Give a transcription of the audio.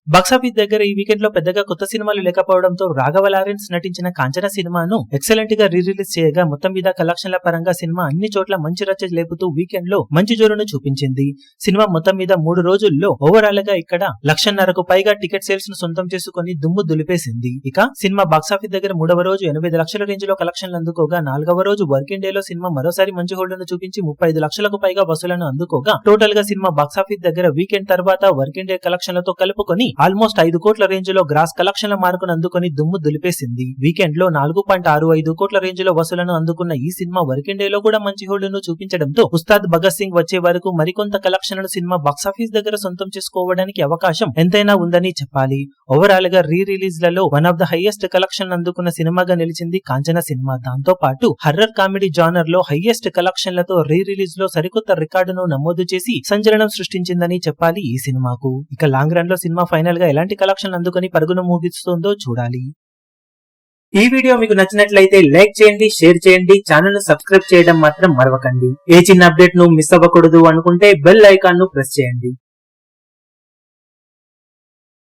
Box office దగ్గర ఈ weekend లో పెద్దగా కొత్త సినిమాలు లేకపోవడంతో రాఘవ లారెన్స్ నటించిన కాంచన సినిమాను ఎక్సలెంట్ గా రిలీజ్ చేయగా మొత్తం మీద కలెక్షన్ల పరంగా సినిమా అన్ని చోట్ల మంచి రచ్చ లేపుతూ వీకెండ్ లో మంచి జోరును చూపించింది. సినిమా మొత్తం మీద 3 రోజుల్లో ఓవరాల్ గా ఇక్కడ 1,50,000కు పైగా టికెట్ సేల్స్ ను సొంతం చేసుకుని దుమ్ము దులిపేసింది. ఇక సినిమా బాక్సాఫీస్ దగ్గర 3వ రోజు 8 లక్షల రేంజ్ లో కలెక్షన్లు అందుకోగా 4వ రోజు వర్కింగ్ డే లో సినిమా మరోసారి మంచి హోల్డ్ ను చూపించి 35 లక్షలకు పైగా వసూలను అందుకోగా టోటల్ గా సినిమా బాక్సాఫీస్ దగ్గర వీకెండ్ తర్వాత వర్కింగ్ డే కలెక్షన్లతో కలుపుకొని ఆల్మోస్ట్ 5 కోట్ల రేంజ్ లో గ్రాస్ కలెక్షన్ల మార్కును అందుకుని దుమ్ము దులిపేసింది. వీకెండ్ లో 4.65 కోట్ల రేంజ్ లో వసూలను అందుకున్న ఈ సినిమా వర్కింగ్ డే లో కూడా మంచి హోల్డ్ ను చూపించడంతో ఉస్తాద్ భగత్ సింగ్ వచ్చే వరకు మరికొంత కలెక్షన్లు సినిమా బాక్సాఫీస్ దగ్గర సొంతం చేసుకోవడానికి అవకాశం ఎంతైనా ఉందని చెప్పాలి. ఓవరాల్ గా రీ రిలీజ్ లలో one of the highest collection అందుకున్న సినిమాగా నిలిచింది కాంచన సినిమా. దాంతో పాటు హర్రర్ కామెడీ జానర్ లో హైయెస్ట్ కలెక్షన్లతో రీ రిలీజ్ లో సరికొత్త రికార్డును నమోదు చేసి సంచలనం సృష్టించిందని చెప్పాలి ఈ సినిమాకు. ఇక లాంగ్ రన్ లో సినిమా ఫైనల్ గా ఎలాంటి కలెక్షన్ అందుకుని పరుగును మూగిస్తుందో చూడాలి. ఈ వీడియో మీకు నచ్చినట్లయితే లైక్ చేయండి, షేర్ చేయండి, ఛానల్ ను సబ్స్క్రైబ్ చేయడం మాత్రం మరవకండి. ఏ చిన్న అప్డేట్ ను మిస్ అవ్వకూడదు అనుకుంటే బెల్ ఐకాన్ ను ప్రెస్ చేయండి.